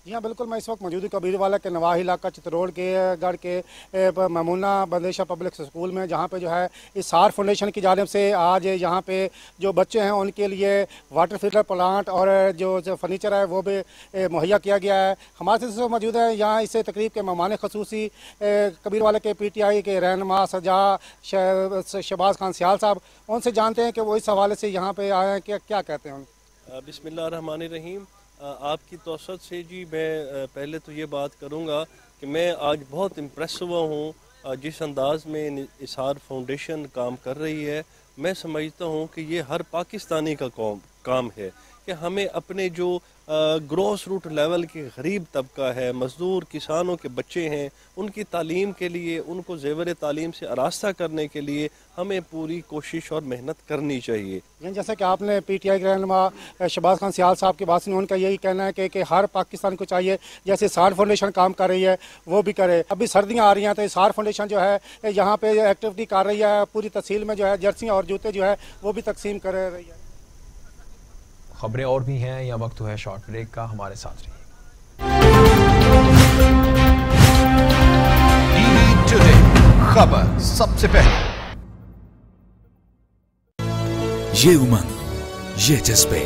जी हाँ बिल्कुल, मैं इस वक्त मौजूद कबीरवाला के नवाही इलाका चित्रोड़ के गढ़ के ममूना बंदेशा पब्लिक स्कूल में, जहाँ पे जो है इस सार फाउंडेशन की जानिब से आज यहाँ पे जो बच्चे हैं उनके लिए वाटर फिल्टर प्लांट और जो फर्नीचर है वो भी मुहैया किया गया है। हमारे साथ मौजूद है यहाँ इस तकरीब के मेहमान खसूसी कबीरवाला के PTI के रहनुमा सजा शहबाज खान सियाल साहब, उनसे जानते हैं कि वो इस हवाले से यहाँ पे आए हैं, क्या कहते हैं। बिस्मिल्लाहिर्रहमानिर्रहीम। आपकी तौसत से जी मैं पहले तो ये बात करूँगा कि मैं आज बहुत इम्प्रेस हुआ हूँ जिस अंदाज में इसार फाउंडेशन काम कर रही है। मैं समझता हूँ कि ये हर पाकिस्तानी का काम है कि हमें अपने जो ग्रॉस रूट लेवल के गरीब तबका है, मजदूर किसानों के बच्चे हैं, उनकी तालीम के लिए, उनको ज़ेवर तालीम से आरास्ता करने के लिए हमें पूरी कोशिश और मेहनत करनी चाहिए। जैसा कि आपने PTI के रहनुमा शहबाज खान सियाल साहब की बात सुनी, उनका यही कहना है कि हर पाकिस्तान को चाहिए जैसे सार फाउंडेशन काम कर रही है वो भी करे। अभी सर्दियाँ आ रही हैं तो सार फाउंडेशन जो है यहाँ पे एक्टिविटी कर रही है, पूरी तहसील में जो है जर्सियाँ और जूते जो है वो भी तकसीम कर रही है। खबरें और भी हैं, या वक्त है शॉर्ट ब्रेक का, हमारे साथ रहिए। टीवी टुडे खबर सबसे पहले। ये उमंग, ये जज्बे,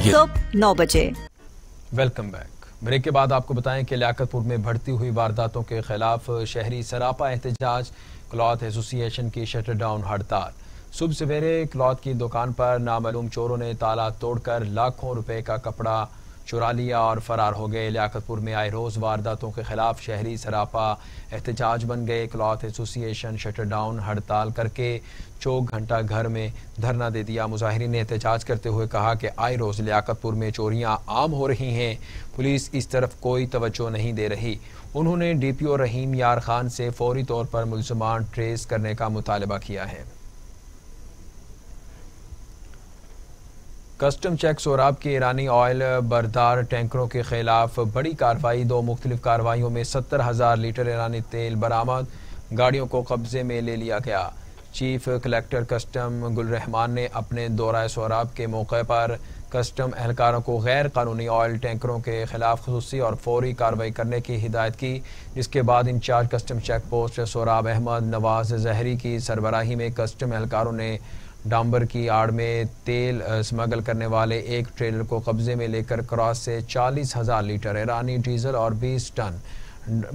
सुबह 9 बजे। Welcome back. ब्रेक के बाद आपको बताएं कि लियाकतपुर में बढ़ती हुई वारदातों के खिलाफ शहरी सरापा एहतजाज, क्लॉथ एसोसिएशन की शटर डाउन हड़ताल। सुबह सवेरे क्लॉथ की दुकान पर नामालूम चोरों ने ताला तोड़कर लाखों रुपए का कपड़ा चुरा लिया और फरार हो गए। लियाकतपुर में आए रोज वारदातों के खिलाफ शहरी सरापा एहतजाज बन गए। क्लॉथ एसोसिएशन शटर डाउन हड़ताल करके 4 घंटा घर में धरना दे दिया। मुजाहिरीन ने एहतजाज करते हुए कहा कि आए रोज लियाकतपुर में चोरियां आम हो रही हैं, पुलिस इस तरफ कोई तवज्जो नहीं दे रही। उन्होंने DPO रहीम यार खान से फौरी तौर पर मुल्ज़िमान ट्रेस करने का मुतालबा किया है। कस्टम चेक सोराब के ईरानी ऑयल बरदार टैंकरों के खिलाफ बड़ी कार्रवाई। 2 मुख्तलिफ कार्रवाइयों में 70,000 लीटर ईरानी तेल बरामद, गाड़ियों को कब्जे में ले लिया गया। चीफ कलेक्टर कस्टम गुलरहमान ने अपने दौरा सोराब के मौके पर कस्टम एहलकारों को गैर कानूनी ऑयल टैंकरों के खिलाफ खुसूसी और फौरी कार्रवाई करने की हिदायत की, जिसके बाद in-charge custom check post Sohrab Ahmad Nawaz Zehri की सरबराही में कस्टम एहलकारों ने डांबर की आड़ में तेल स्मगल करने वाले एक ट्रेलर को कब्जे में लेकर क्रॉस से 40,000 लीटर ईरानी डीजल और 20 टन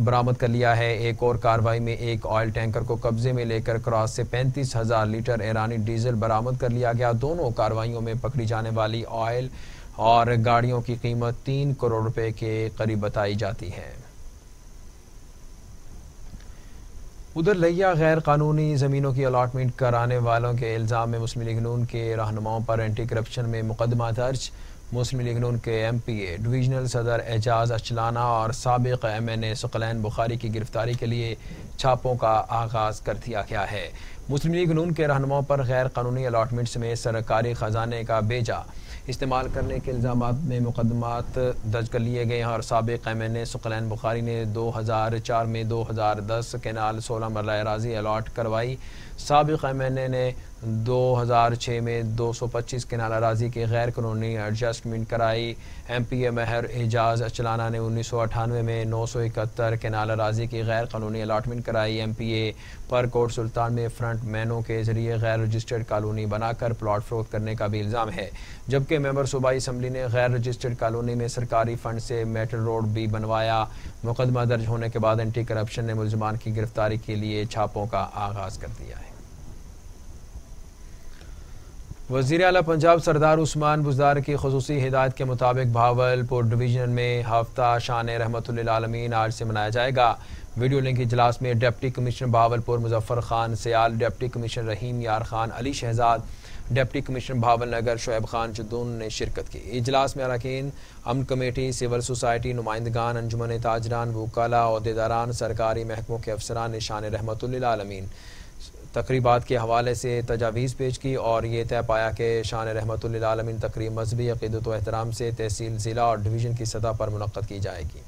बरामद कर लिया है। एक और कार्रवाई में एक ऑयल टैंकर को कब्जे में लेकर क्रॉस से 35,000 लीटर ईरानी डीजल बरामद कर लिया गया। दोनों कार्रवाइयों में पकड़ी जाने वाली ऑयल और गाड़ियों की कीमत 3 करोड़ रुपए के करीब बताई जाती है। उधर लिया गैर कानूनी ज़मीनों की अलॉटमेंट कराने वालों के इल्ज़ाम में मुस्लिम लीग नून के रहनुमाओं पर एंटी करप्शन में मुकदमा दर्ज। मुस्लिम लीग नून के MPA डिवीजनल सदर एजाज अचलाना और साबिक MNA सुकलैन बुखारी की गिरफ्तारी के लिए छापों का आगाज कर दिया गया है। मुस्लिम लीग नून के रहनुमाओं पर गैर कानूनी अलॉटमेंट समेत सरकारी खजाने का बेजा इस्तेमाल करने के इल्ज़ामात में मुकदमात दर्ज कर लिए गए हैं और साबिक MNA सुकलैन बुखारी ने 2004 में 2010 केनाल 16 मरला अराज़ी अलॉट करवाई। साबिक MNA ने 2006 में 225 केनाल अराज़ी की गैर कानूनी एडजस्टमेंट कराई। MPA महर एजाज अचलाना ने 1998 में 971 केनाल अराज़ी की गैर कानूनी अलॉटमेंट कराई। MPA पर कोट सुल्तान में फ्रंट मैनों के जरिए गैर रजिस्टर्ड कॉलोनी बनाकर प्लॉट फरोख्त करने का भी इल्ज़ाम है, जबकि मेंबर सूबाई असम्बली ने गैर रजिस्टर्ड कॉलोनी में सरकारी फंड से मेटल रोड भी बनवाया। मुकदमा दर्ज होने के बाद एंटी करप्शन ने मुल्ज़िमान की गिरफ्तारी के लिए छापों का आगाज कर दिया है। वज़ीर आला पंजाब सरदार उस्मान बुज़दार की खुसूसी हिदायत के मुताबिक भावलपुर डिवीजन में हफ्ता शान रहमतुल्लिल आलमीन आज से मनाया जाएगा। वीडियो लिंक इजलास में deputy commissioner Bahawalpur Muzaffar Khan Sial, deputy commissioner Rahim Yar Khan, Ali Shahzad, deputy commissioner Bahawal Nagar Shoaib Khan Jadoon ने शिरकत की। इजलास में अरकान अमन कमेटी, सिविल सोसाइटी, नुमाइंदगान, अंजुमन ताजरान, वकाला, अहदेदारान, सरकारी महकमों के अफसरान ने शान रहमतुल्लिल आलमीन तकरीबात के हवाले से तजावीज़ पेश की और ये तय पाया कि शान रहमतुल्लिल आलमीन तकरीब मजहबी अक़ीदत व एहतराम से तहसील, ज़िला और डिवीज़न की सतह पर मुनक़्क़द की जाएगी।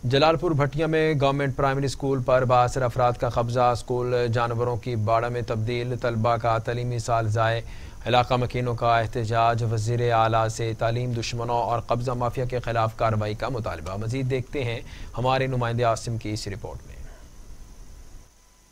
जलालपुर भटिया में गवर्नमेंट प्राइमरी स्कूल पर बासर अफराद का कब्जा, स्कूल जानवरों की बाड़ा में तब्दील, तलबा का तलीमी साल ज़ाय, इलाका मकीनों का एहतजाज, वज़ीर आला से तालीम दुश्मनों और कब्जा माफिया के खिलाफ कार्रवाई का मुतालबा। मज़ीद देखते हैं हमारे नुमाइंदे आसिम की इस रिपोर्ट में।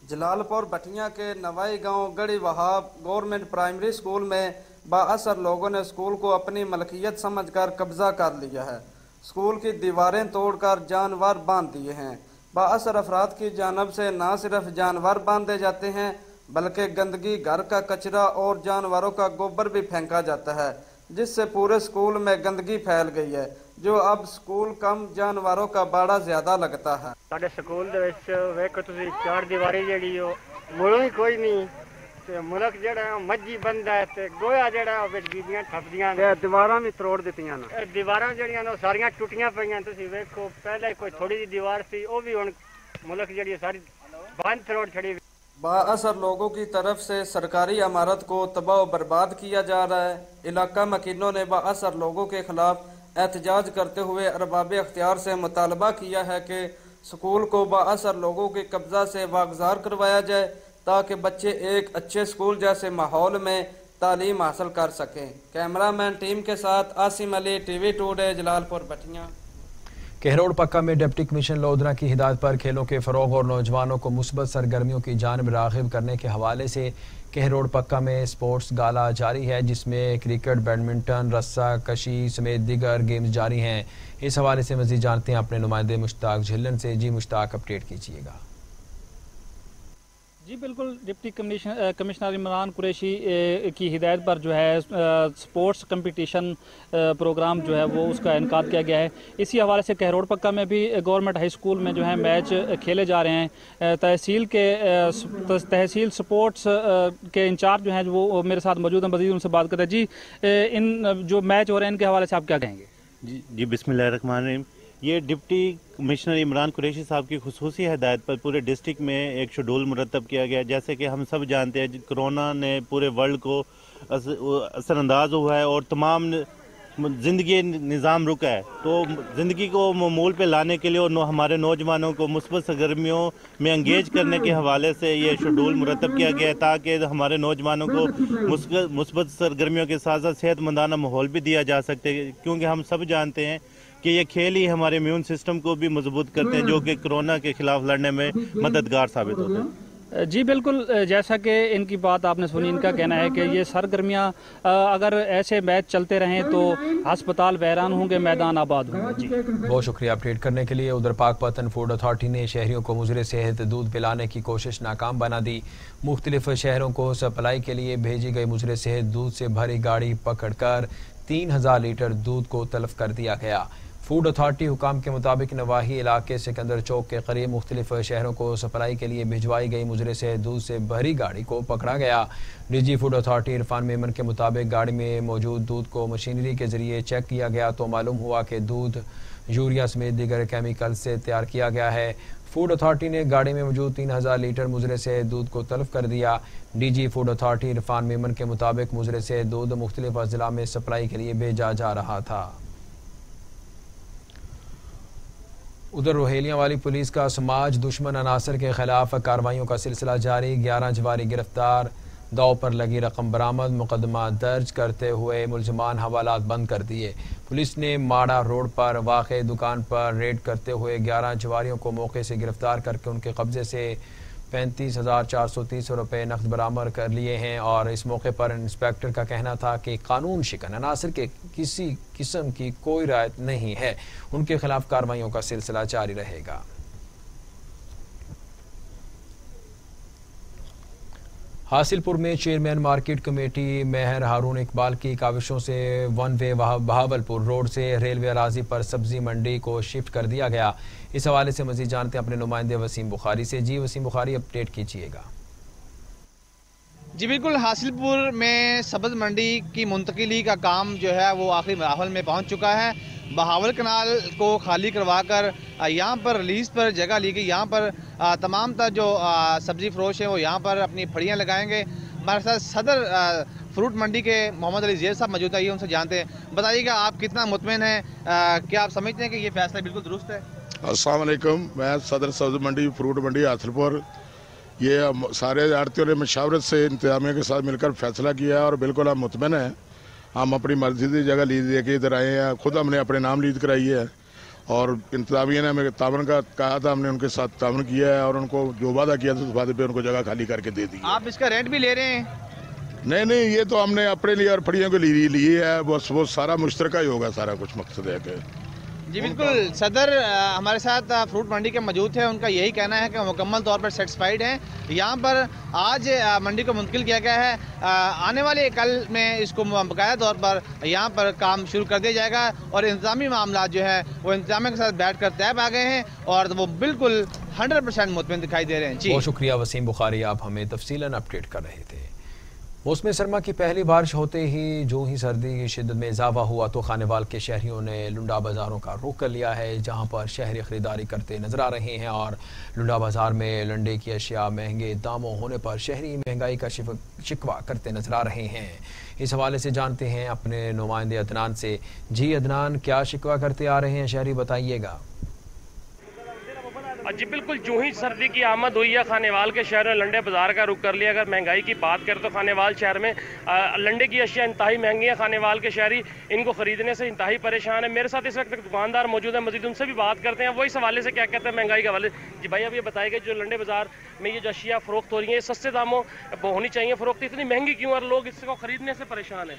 जलालपुर भटिया के नवाई गांव गढ़ी वहाब गवर्नमेंट प्राइमरी स्कूल में बाअसर लोगों ने स्कूल को अपनी मलकियत समझकर कब्जा कर लिया है। स्कूल की दीवारें तोड़कर जानवर बांध दिए हैं। बाअसर अफराद की जानब से न सिर्फ जानवर बांधे जाते हैं बल्कि गंदगी, घर का कचरा और जानवरों का गोबर भी फेंका जाता है, जिससे पूरे स्कूल में गंदगी फैल गई है, जो अब स्कूल कम जानवरों का बाड़ा ज्यादा लगता है। साडे स्कूल दे विच वेखो तुसीं चार दीवारी जेहड़ी ओ मुलों ही कोई नहीं ते मुल्क जेहड़ा मज्जी बंदा है ते गोया जेहड़ा विच बीबियां ठपदियां ने, दीवारां भी तोड़ दित्तियां ने। दीवारां जेहड़ियां ने सारियां टुटियां पईयां। तुसीं वेखो पहले कोई थोड़ी जी दीवार सी, ओ भी हुण मुल्क जेहड़ी सारी बंद तोड़ छड़ी। बाअसर लोगों की तरफ से सरकारी इमारत को तबाह बर्बाद किया जा रहा है। इलाका मकीनों ने बाअसर लोगों के खिलाफ एहतजाज करते हुए अरबाब अख्तियार से मुतालबा किया है कि स्कूल को बाअसर लोगों के कब्जा से वागजार करवाया जाए ताकि बच्चे एक अच्छे स्कूल जैसे माहौल में तालीम हासिल कर सकें। कैमरामैन टीम के साथ आसिम अली, TV टुडे, जलालपुर भटिया। कहरोड़ पक्का में डिप्टी कमिश्नर लोधरा की हिदायत पर खेलों के फरोग और नौजवानों को मुस्बत सरगर्मियों की जानिब राग़िब करने के हवाले से कहरोड़ पक्का में स्पोर्ट्स गाला जारी है, जिसमें क्रिकेट, बैडमिंटन, रस्सा कशी समेत दीगर गेम्स जारी हैं। इस हवाले से मज़ीद जानते हैं अपने नुमाइंदे मुश्ताक झिल्लन से। जी मुश्ताक, अपडेट कीजिएगा। जी बिल्कुल, डिप्टी कमिश्नर इमरान कुरैशी की हिदायत पर जो है स्पोर्ट्स कंपटीशन प्रोग्राम जो है वो उसका इनकाद किया गया है। इसी हवाले से कहरोड़ पक्का में भी गवर्नमेंट हाई स्कूल में जो है मैच खेले जा रहे हैं। तहसील स्पोर्ट्स के इंचार्ज जो हैं वो मेरे साथ मौजूद हैं, मज़ीद उनसे बात करते हैं। जी, इन जो मैच हो रहे हैं इनके हवाले से आप क्या कहेंगे? जी बिस्मिल्लाहिर्रहमानिर्रहीम। ये डिप्टी कमिश्नर इमरान कुरैशी साहब की खुसूसी हिदायत पर पूरे डिस्ट्रिक्ट में एक शेड्यूल मुरतब किया गया। जैसे कि हम सब जानते हैं कोरोना ने पूरे वर्ल्ड को असरअंदाज हुआ है और तमाम ज़िंदगी निज़ाम रुका है, तो ज़िंदगी को मूल पे लाने के लिए और हमारे नौजवानों को मुस्बत सरगर्मियों में एंगेज करने के हवाले से ये शेड्यूल मुरतब किया गया है, ताकि हमारे नौजवानों को मुस्बत सरगर्मियों के साथ साथ सेहतमंदाना माहौल भी दिया जा सकते हैं। क्योंकि हम सब जानते हैं कि ये खेल ही हमारे इम्यून सिस्टम को भी मजबूत करते हैं, जो कि कोरोना के खिलाफ लड़ने में मददगार साबित होते हैं। जी बिल्कुल, जैसा कि इनकी बात आपने सुनी, इनका कहना है कि ये सरगर्मियाँ अगर ऐसे मैच चलते रहें तो अस्पताल वैरान होंगे, मैदान आबाद होंगे। जी बहुत शुक्रिया अपडेट करने के लिए। उधर पाकपतन फूड अथॉरिटी ने शहरियों को मुजरे सेहत दूध पिलाने की कोशिश नाकाम बना दी। मुख्तलिफ शहरों को सप्लाई के लिए भेजी गई मुजरे सेहत दूध से भरी गाड़ी पकड़कर 3000 लीटर दूध को तलब कर दिया गया। फूड अथॉरिटी हुकाम के मुताबिक नवाही इलाके सिकंदर चौक के करीब मुख्तलिफ शहरों को सप्लाई के लिए भिजवाई गई मुजरे से दूध से भरी गाड़ी को पकड़ा गया। DG food authority Irfan Memon के मुताबिक गाड़ी में मौजूद दूध को मशीनरी के जरिए चेक किया गया तो मालूम हुआ कि दूध यूरिया समेत दीगर केमिकल से तैयार किया गया है। फूड अथॉरिटी ने गाड़ी में मौजूद 3000 लीटर मुजरे से दूध को तलब कर दिया। DG food authority Irfan Memon के मुताबिक मुजरे से दूध मुख्तलिफ अजला में सप्लाई के लिए भेजा जा रहा था। उधर रोहेलियां वाली पुलिस का समाज दुश्मन अनासर के खिलाफ कार्रवाइयों का सिलसिला जारी। 11 जवारी गिरफ्तार, दाव पर लगी रकम बरामद, मुकदमा दर्ज करते हुए मुलजमान हवालात बंद कर दिए। पुलिस ने माड़ा रोड पर वाक़े दुकान पर रेड करते हुए 11 जवारियों को मौके से गिरफ्तार करके उनके कब्जे से 35,430 रुपये नकद बरामद कर लिए हैं। और इस मौके पर इंस्पेक्टर का कहना था कि कानून शिकन अनासर के किसी किस्म की कोई रायत नहीं है, उनके खिलाफ कार्रवाइयों का सिलसिला जारी रहेगा। हासिलपुर में चेयरमैन मार्केट कमेटी मेहर हारून इकबाल की काविशों से वन वे बहावलपुर रोड से रेलवे अराजी पर सब्जी मंडी को शिफ्ट कर दिया गया। इस हवाले से मजीद जानते हैं अपने नुमाइंदे वसीम बुखारी से। जी वसीम बुखारी, अपडेट कीजिएगा। जी बिल्कुल, हासिलपुर में सब्ज मंडी की मुंतकिली का काम जो है वो आखिरी मराहल में पहुंच चुका है। बहावल कनाल को खाली करवा कर यहाँ पर रिलीज़ पर जगह ली गई। यहाँ पर तमाम तर जो सब्ज़ी फरोश हैं वो यहाँ पर अपनी फड़ियाँ लगाएंगे। हमारे साथ सदर फ्रूट मंडी के मोहम्मद अली ज़ेर साहब मौजूद है, ये उनसे जानते हैं। बताइएगा आप कितना मुतमिन हैं, क्या आप समझते हैं कि ये फैसला बिल्कुल दुरुस्त है? अस्सलाम वालेकुम, मैं सदर सब्ज़ मंडी फ्रूट मंडी हासिलपुर, ये सारे आड़तियों ने मशावरत से इंतजामिया के साथ मिलकर फैसला किया है और बिल्कुल हम मुतमिन हैं। हम अपनी मर्जी की जगह लीज दे के इधर आए हैं, खुद हमने अपने नाम लीज कराई है और इंतजामिया ने हमें तावन का कहा था, हमने उनके साथ तावन किया है और उनको जो वादा किया था उस वादे पे उनको जगह खाली करके दे दी। आप इसका रेंट भी ले रहे हैं? नहीं, ये तो हमने अपने लिए और फड़ियों के लिए ली है, बस वो सारा मुश्तरका ही होगा, सारा कुछ मकसद है कि जी बिल्कुल। सदर हमारे साथ फ्रूट मंडी के मौजूद है, उनका यही कहना है कि मुकम्मल तौर पर सेटिस्फाइड हैं। यहाँ पर आज मंडी को मुंतकिल किया गया है, आने वाले कल में इसको बाकायदा तौर पर यहाँ पर काम शुरू कर दिया जाएगा और इंतजामी मामला जो है वो इंतजामिया के साथ बैठ कर तय आ गए हैं और वो बिल्कुल 100% मुतमिन दिखाई दे रहे हैं। जी बहुत शुक्रिया वसीम बुखारी, आप हमें तफसीलन अपडेट कर रहे थे। मौसम सरमा की पहली बारिश होते ही जो ही सर्दी की शिद्दत में इजाफा हुआ तो खानेवाल के शहरियों ने लुंडा बाज़ारों का रुख कर लिया है, जहां पर शहरी खरीदारी करते नजर आ रहे हैं। और लुंडा बाज़ार में लंडे की अशिया महंगे दामों होने पर शहरी महंगाई का शिकवा करते नजर आ रहे हैं। इस हवाले से जानते हैं अपने नुमाइंदे अदनान से। जी अदनान, क्या शिकवा करते आ रहे हैं शहरी, बताइएगा। जी बिल्कुल, जो ही सर्दी की आमद हुई है खानेवाल के शहर में लंडे बाज़ार का रुख कर लिया। अगर महंगाई की बात करें तो खानेवाल शहर में लंडे की अशिया इंतहाई महंगी है। खानेवाल के शहरी इनको खरीदने से इंतहाई परेशान है। मेरे साथ इस वक्त एक दुकानदार मौजूद है, मजीद उनसे भी बात करते हैं, वो इस हवाले से क्या कहते हैं महंगाई के हवाले। जी भाई, अब ये बताएगा जो लंडे बाज़ार में ये जो अशिया फ़रोख्त हो रही है सस्ते दामों होनी चाहिए फ़रोख्त, इतनी महंगी क्यों और लोग इसको खरीदने से परेशान है?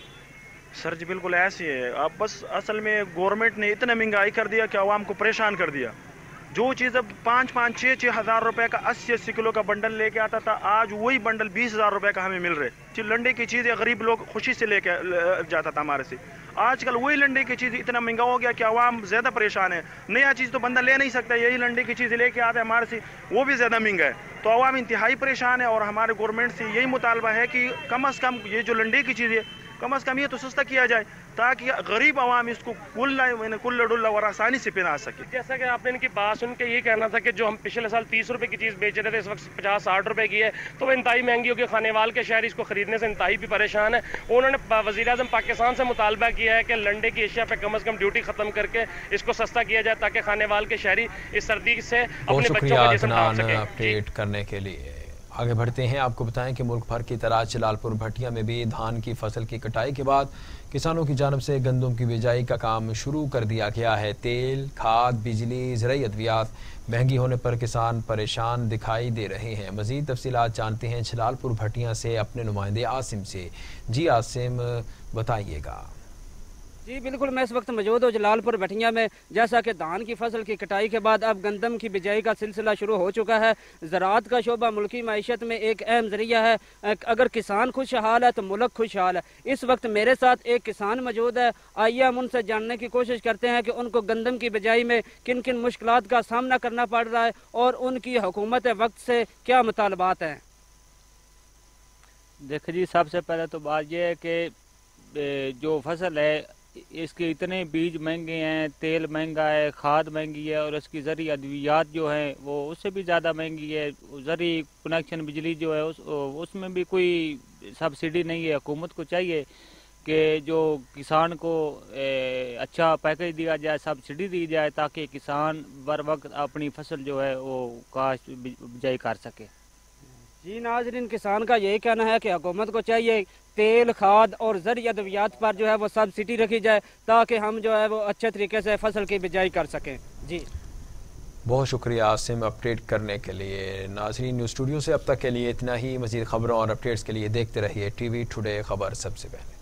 सर जी बिल्कुल ऐसे है, अब बस असल में गवर्नमेंट ने इतना महंगाई कर दिया कि आवाम को परेशान कर दिया। जो चीज़ अब 5-5, 6-6 हज़ार रुपए का 80-80 किलो का बंडल लेके आता था, आज वही बंडल 20,000 रुपए का हमें मिल रहे। लंडे की चीज़ें गरीब लोग खुशी से लेके जाता था हमारे से। आजकल वही लंडे की चीज़ इतना महंगा हो गया कि आवाम ज़्यादा परेशान है। नया चीज़ तो बंदा ले नहीं सकता, यही लंडे की चीज़ लेके आते हैं हमारे से, वो भी ज़्यादा महंगा है। तो आवाम इंतहाई परेशान है और हमारे गवर्नमेंट से यही मुतालबा है कि कम से कम ये जो लंडे की चीज़ है कम से कम ये तो सस्ता किया जाए ताकि गरीब आवाम इसको कुल्ला डुल्ला और आसानी से पहना सके। जैसा कि आपने इनकी बात सुन के ये कहना था कि जो हम पिछले साल 30 रुपए की चीज़ बेच रहे थे इस वक्त 50-60 रुपए की है, तो वो इंतहाई महंगी होगी। खानेवाल के शहरी इसको खरीदने से इंतहाई भी परेशान है। उन्होंने वज़ीर-ए-आज़म पाकिस्तान से मुतालबा किया है कि लंडे की एशिया पे कम से कम ड्यूटी खत्म करके इसको सस्ता किया जाए ताकि खानेवाल के शहरी इस सर्दी से अपने बच्चों का जिस्म ढांप सकें। अपडेट करने के लिए आगे बढ़ते हैं। आपको बताएं कि मुल्क भर की तरह जलालपुर भटिया में भी धान की फसल की कटाई के बाद किसानों की जानब से गंदम की बिजाई का काम शुरू कर दिया गया है। तेल, खाद, बिजली, ज़रूरी अद्वियात महंगी होने पर किसान परेशान दिखाई दे रहे हैं। मज़ीद तफसीलात जानते हैं जलालपुर भटिया से अपने नुमाइंदे आसिम से। जी आसिम, बताइएगा। जी बिल्कुल, मैं इस वक्त मौजूद हूँ जलालपुर भटिया में। जैसा कि धान की फसल की कटाई के बाद अब गंदम की बिजाई का सिलसिला शुरू हो चुका है। ज़राअत का शोबा मुल्की मईशत में एक अहम जरिया है। अगर किसान खुशहाल है तो मुल्क खुशहाल है। इस वक्त मेरे साथ एक किसान मौजूद है। आइए हम उनसे जानने की कोशिश करते हैं कि उनको गंदम की बिजाई में किन किन मुश्किलात का सामना करना पड़ रहा है और उनकी हुकूमत वक्त से क्या मुतालबात हैं। देखिए जी, सबसे पहले तो बात यह है कि जो फसल है इसके इतने बीज महंगे हैं, तेल महंगा है, खाद महंगी है और इसकी ज़रूरी अद्वियात जो हैं वो उससे भी ज़्यादा महंगी है। ज़रूरी कनेक्शन बिजली जो है उसमें भी कोई सब्सिडी नहीं है। हुकूमत को चाहिए कि जो किसान को अच्छा पैकेज दिया जाए, सब्सिडी दी जाए ताकि किसान बर वक्त अपनी फसल जो है वो काश्त बिजाई कर सके। जी नाज़रीन, किसान का यही कहना है कि हुकूमत को चाहिए तेल, खाद और ज़रूरी अद्वियात पर जो है वो सब्सिडी रखी जाए ताकि हम जो है वो अच्छे तरीके से फसल की बिजाई कर सकें। जी बहुत शुक्रिया आसिम अपडेट करने के लिए। नाज़रीन, न्यूज़ स्टूडियो से अब तक के लिए इतना ही। मज़ीद खबरों और अपडेट्स के लिए देखते रहिए टीवी टुडे खबर सबसे पहले।